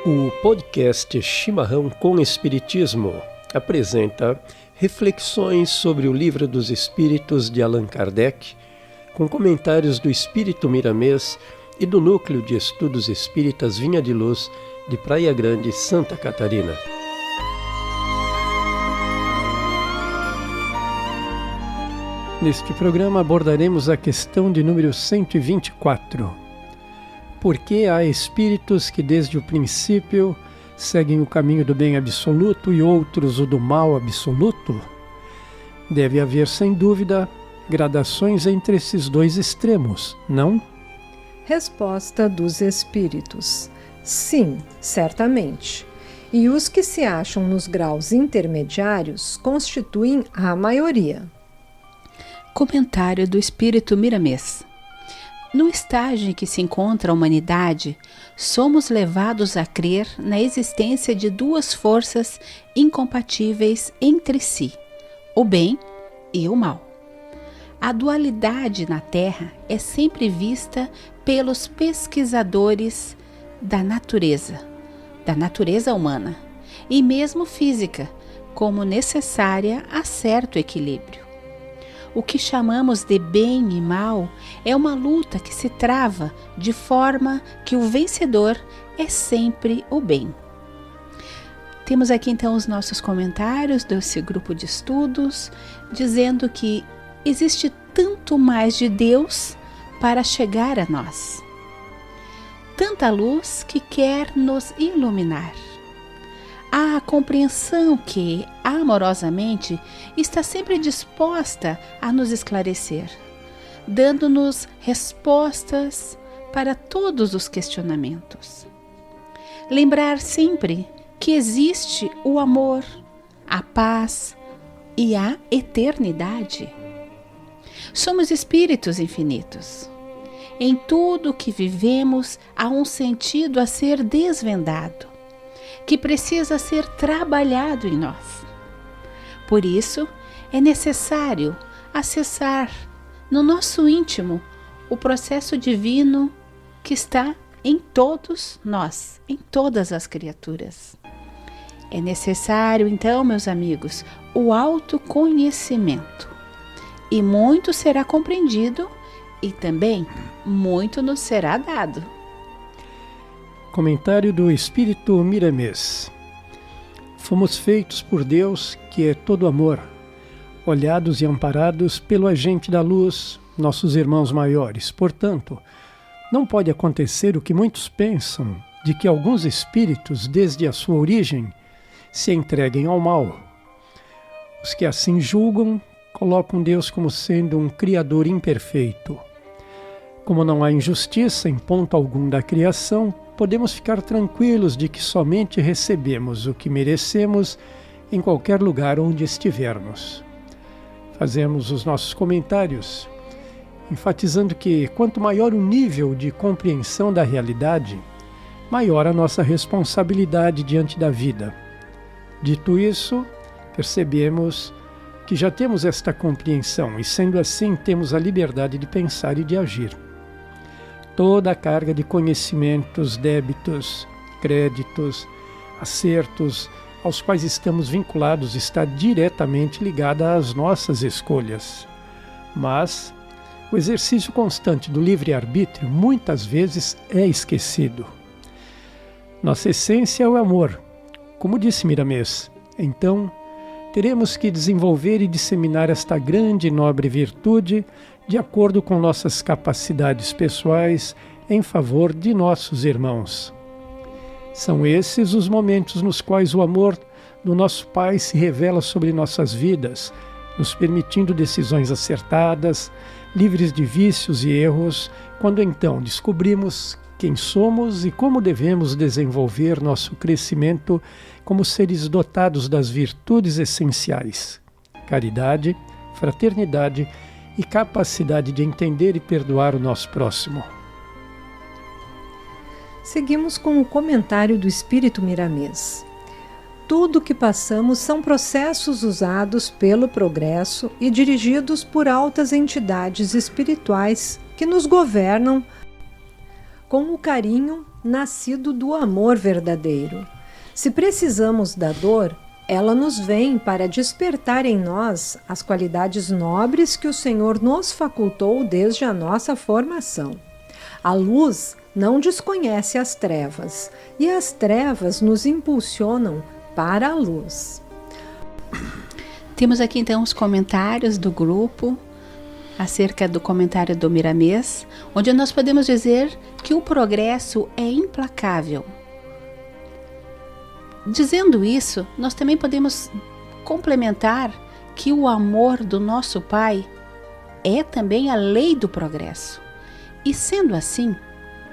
O podcast Chimarrão com Espiritismo apresenta reflexões sobre o Livro dos Espíritos de Allan Kardec, com comentários do Espírito Miramês e do Núcleo de Estudos Espíritas Vinha de Luz, de Praia Grande, Santa Catarina. Neste programa abordaremos a questão de número 124. Por que há espíritos que desde o princípio seguem o caminho do bem absoluto e outros o do mal absoluto? Deve haver, sem dúvida, gradações entre esses dois extremos, não? Resposta dos espíritos: sim, certamente. E os que se acham nos graus intermediários constituem a maioria. Comentário do Espírito Miramês. No estágio em que se encontra a humanidade, somos levados a crer na existência de duas forças incompatíveis entre si, o bem e o mal. A dualidade na Terra é sempre vista pelos pesquisadores da natureza humana e mesmo física, como necessária a certo equilíbrio. O que chamamos de bem e mal é uma luta que se trava de forma que o vencedor é sempre o bem. Temos aqui então os nossos comentários desse grupo de estudos, dizendo que existe tanto mais de Deus para chegar a nós. Tanta luz que quer nos iluminar. Há a compreensão que, amorosamente, está sempre disposta a nos esclarecer, dando-nos respostas para todos os questionamentos. Lembrar sempre que existe o amor, a paz e a eternidade. Somos espíritos infinitos. Em tudo o que vivemos há um sentido a ser desvendado, que precisa ser trabalhado em nós. Por isso, é necessário acessar no nosso íntimo o processo divino que está em todos nós, em todas as criaturas. É necessário, então, meus amigos, o autoconhecimento. E muito será compreendido e também muito nos será dado. Comentário do Espírito Miramês. Fomos feitos por Deus, que é todo amor, olhados e amparados pelo agente da luz, nossos irmãos maiores. Portanto, não pode acontecer o que muitos pensam, de que alguns espíritos, desde a sua origem, se entreguem ao mal. Os que assim julgam, colocam Deus como sendo um criador imperfeito. Como não há injustiça em ponto algum da criação, podemos ficar tranquilos de que somente recebemos o que merecemos em qualquer lugar onde estivermos. Fazemos os nossos comentários, enfatizando que quanto maior o nível de compreensão da realidade, maior a nossa responsabilidade diante da vida. Dito isso, percebemos que já temos esta compreensão e, sendo assim, temos a liberdade de pensar e de agir. Toda a carga de conhecimentos, débitos, créditos, acertos, aos quais estamos vinculados, está diretamente ligada às nossas escolhas. Mas o exercício constante do livre-arbítrio muitas vezes é esquecido. Nossa essência é o amor, como disse Miramês. Então, teremos que desenvolver e disseminar esta grande e nobre virtude de acordo com nossas capacidades pessoais em favor de nossos irmãos. São esses os momentos nos quais o amor do nosso Pai se revela sobre nossas vidas, nos permitindo decisões acertadas, livres de vícios e erros, quando então descobrimos quem somos e como devemos desenvolver nosso crescimento como seres dotados das virtudes essenciais: caridade, fraternidade e capacidade de entender e perdoar o nosso próximo. Seguimos com o comentário do Espírito Miramês. Tudo o que passamos são processos usados pelo progresso e dirigidos por altas entidades espirituais que nos governam com o carinho nascido do amor verdadeiro. Se precisamos da dor, ela nos vem para despertar em nós as qualidades nobres que o Senhor nos facultou desde a nossa formação. A luz não desconhece as trevas, e as trevas nos impulsionam para a luz. Temos aqui então os comentários do grupo acerca do comentário do Miramês, onde nós podemos dizer que o progresso é implacável. Dizendo isso, nós também podemos complementar que o amor do nosso Pai é também a lei do progresso. E sendo assim,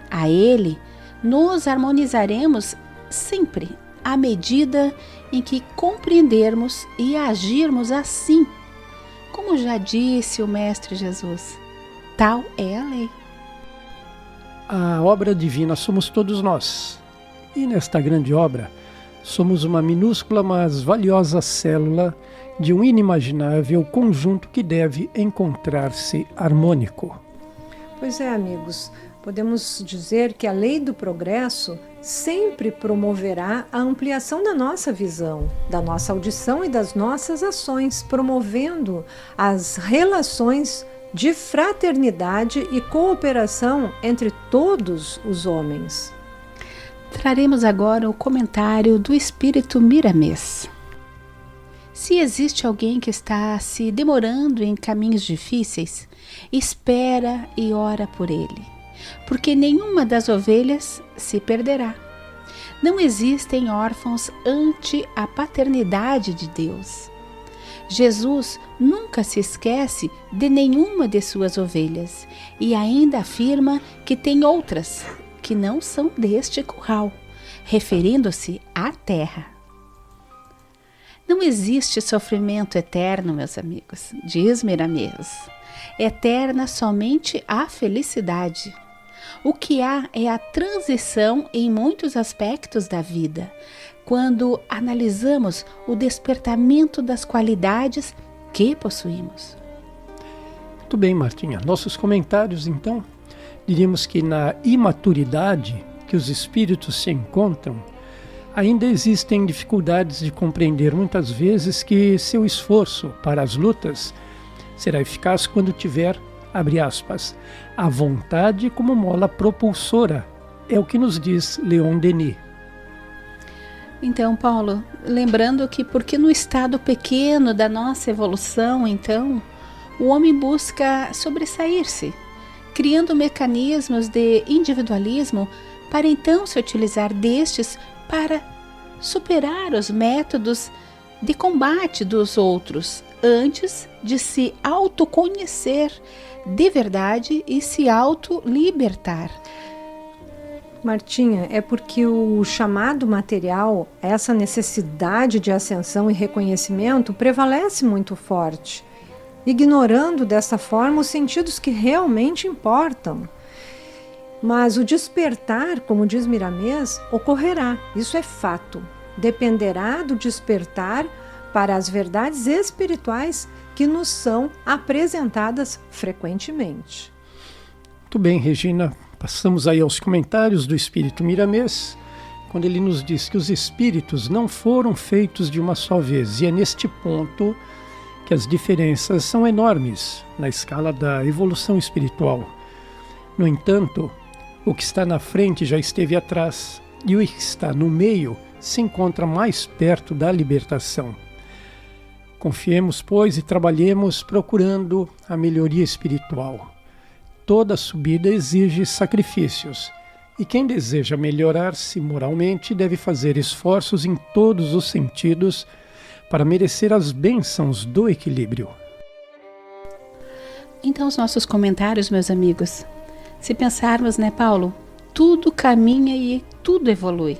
a Ele nos harmonizaremos sempre à medida em que compreendermos e agirmos assim. Como já disse o Mestre Jesus, tal é a lei. A obra divina somos todos nós. E nesta grande obra, somos uma minúscula, mas valiosa célula de um inimaginável conjunto que deve encontrar-se harmônico. Pois é, amigos, podemos dizer que a lei do progresso sempre promoverá a ampliação da nossa visão, da nossa audição e das nossas ações, promovendo as relações de fraternidade e cooperação entre todos os homens. Traremos agora o comentário do Espírito Miramês. Se existe alguém que está se demorando em caminhos difíceis, espera e ora por ele, porque nenhuma das ovelhas se perderá. Não existem órfãos ante a paternidade de Deus. Jesus nunca se esquece de nenhuma de suas ovelhas e ainda afirma que tem outras que não são deste curral, referindo-se à terra. Não existe sofrimento eterno, meus amigos, diz Miramês. Eterna somente a felicidade. O que há é a transição em muitos aspectos da vida, quando analisamos o despertamento das qualidades que possuímos. Muito bem, Martinha. Nossos comentários, então, diríamos que na imaturidade que os espíritos se encontram, ainda existem dificuldades de compreender muitas vezes que seu esforço para as lutas será eficaz quando tiver, abre aspas, a vontade como mola propulsora. É o que nos diz Leon Denis. Então, Paulo, lembrando que porque no estado pequeno da nossa evolução, então, o homem busca sobressair-se, criando mecanismos de individualismo para então se utilizar destes para superar os métodos de combate dos outros, antes de se autoconhecer de verdade e se autolibertar. Martinha, é porque o chamado material, essa necessidade de ascensão e reconhecimento, prevalece muito forte, ignorando dessa forma os sentidos que realmente importam. Mas o despertar, como diz Miramês, ocorrerá, isso é fato. Dependerá do despertar para as verdades espirituais que nos são apresentadas frequentemente. Muito bem, Regina. Passamos aí aos comentários do Espírito Miramês, quando ele nos diz que os espíritos não foram feitos de uma só vez, e é neste ponto que as diferenças são enormes na escala da evolução espiritual. No entanto, o que está na frente já esteve atrás, e o que está no meio se encontra mais perto da libertação. Confiemos, pois, e trabalhemos procurando a melhoria espiritual. Toda subida exige sacrifícios, e quem deseja melhorar-se moralmente deve fazer esforços em todos os sentidos para merecer as bênçãos do equilíbrio. Então, os nossos comentários, meus amigos, se pensarmos, Paulo, tudo caminha e tudo evolui.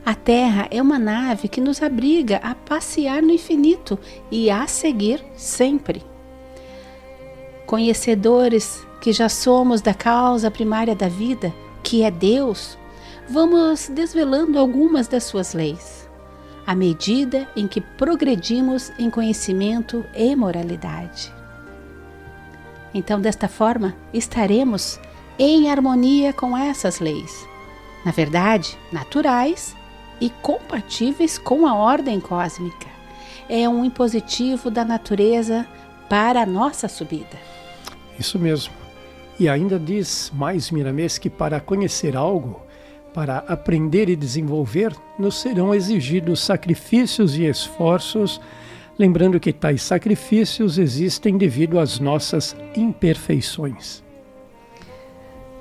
A Terra é uma nave que nos abriga a passear no infinito e a seguir sempre. Conhecedores que já somos da causa primária da vida, que é Deus, vamos desvelando algumas das suas leis, à medida em que progredimos em conhecimento e moralidade. Então, desta forma, estaremos em harmonia com essas leis, na verdade, naturais e compatíveis com a ordem cósmica. É um impositivo da natureza para a nossa subida. Isso mesmo. E ainda diz mais Miramês que para conhecer algo, para aprender e desenvolver, nos serão exigidos sacrifícios e esforços, lembrando que tais sacrifícios existem devido às nossas imperfeições.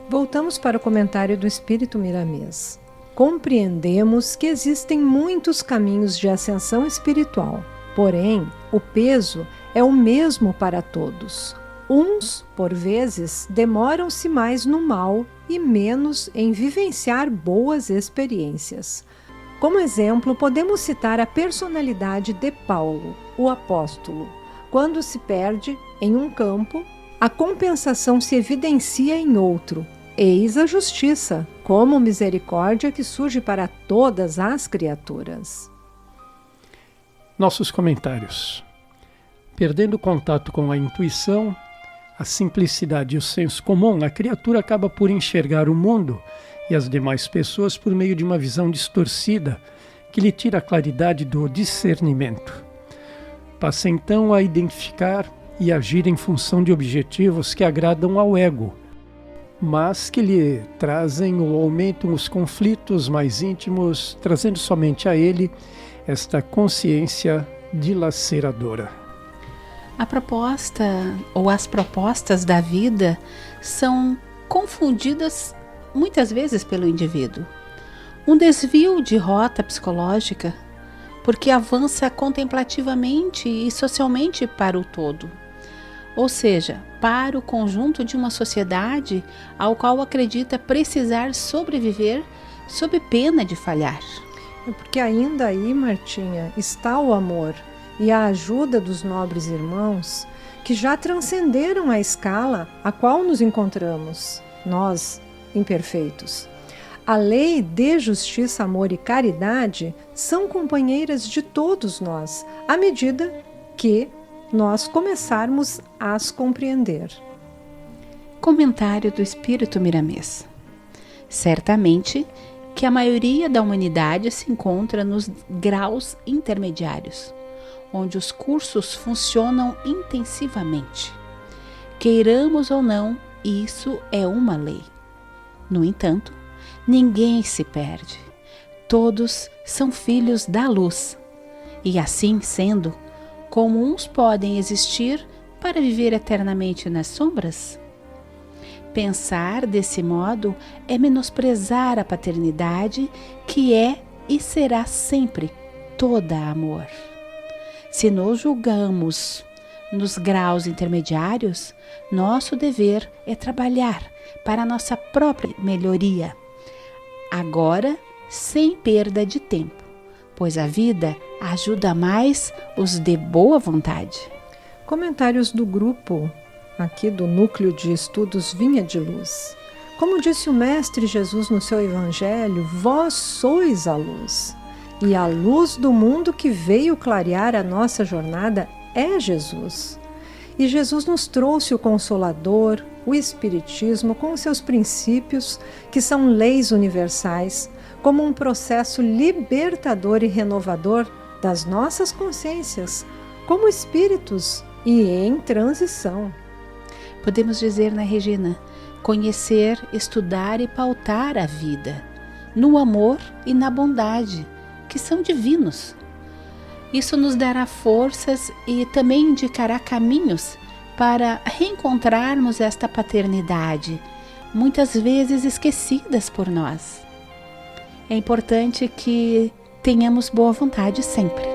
Voltamos para o comentário do Espírito Miramês. Compreendemos que existem muitos caminhos de ascensão espiritual, porém, o peso é o mesmo para todos. Uns, por vezes, demoram-se mais no mal e menos em vivenciar boas experiências. Como exemplo, podemos citar a personalidade de Paulo, o apóstolo. Quando se perde em um campo, a compensação se evidencia em outro. Eis a justiça, como misericórdia que surge para todas as criaturas. Nossos comentários. Perdendo contato com a intuição, a simplicidade e o senso comum, a criatura acaba por enxergar o mundo e as demais pessoas por meio de uma visão distorcida que lhe tira a claridade do discernimento. Passa então a identificar e agir em função de objetivos que agradam ao ego, mas que lhe trazem ou aumentam os conflitos mais íntimos, trazendo somente a ele esta consciência dilaceradora. A proposta ou as propostas da vida são confundidas muitas vezes pelo indivíduo. Um desvio de rota psicológica, porque avança contemplativamente e socialmente para o todo. Ou seja, para o conjunto de uma sociedade ao qual acredita precisar sobreviver sob pena de falhar. É porque ainda aí, Martinha, está o amor e a ajuda dos nobres irmãos que já transcenderam a escala a qual nos encontramos, nós, imperfeitos. A lei de justiça, amor e caridade são companheiras de todos nós, à medida que nós começarmos a as compreender. Comentário do Espírito Miramês. Certamente que a maioria da humanidade se encontra nos graus intermediários, onde os cursos funcionam intensivamente. Queiramos ou não, isso é uma lei. No entanto, ninguém se perde. Todos são filhos da luz. E assim sendo, como uns podem existir para viver eternamente nas sombras? Pensar desse modo é menosprezar a paternidade que é e será sempre toda amor. Se nos julgamos nos graus intermediários, nosso dever é trabalhar para a nossa própria melhoria, agora sem perda de tempo, pois a vida ajuda mais os de boa vontade. Comentários do grupo aqui do Núcleo de Estudos Vinha de Luz. Como disse o Mestre Jesus no seu Evangelho, vós sois a luz. E a luz do mundo que veio clarear a nossa jornada é Jesus. E Jesus nos trouxe o Consolador, o Espiritismo, com seus princípios, que são leis universais, como um processo libertador e renovador das nossas consciências, como espíritos e em transição. Podemos dizer, né, Regina, conhecer, estudar e pautar a vida, no amor e na bondade, que são divinos. Isso nos dará forças e também indicará caminhos para reencontrarmos esta paternidade, muitas vezes esquecidas por nós. É importante que tenhamos boa vontade sempre.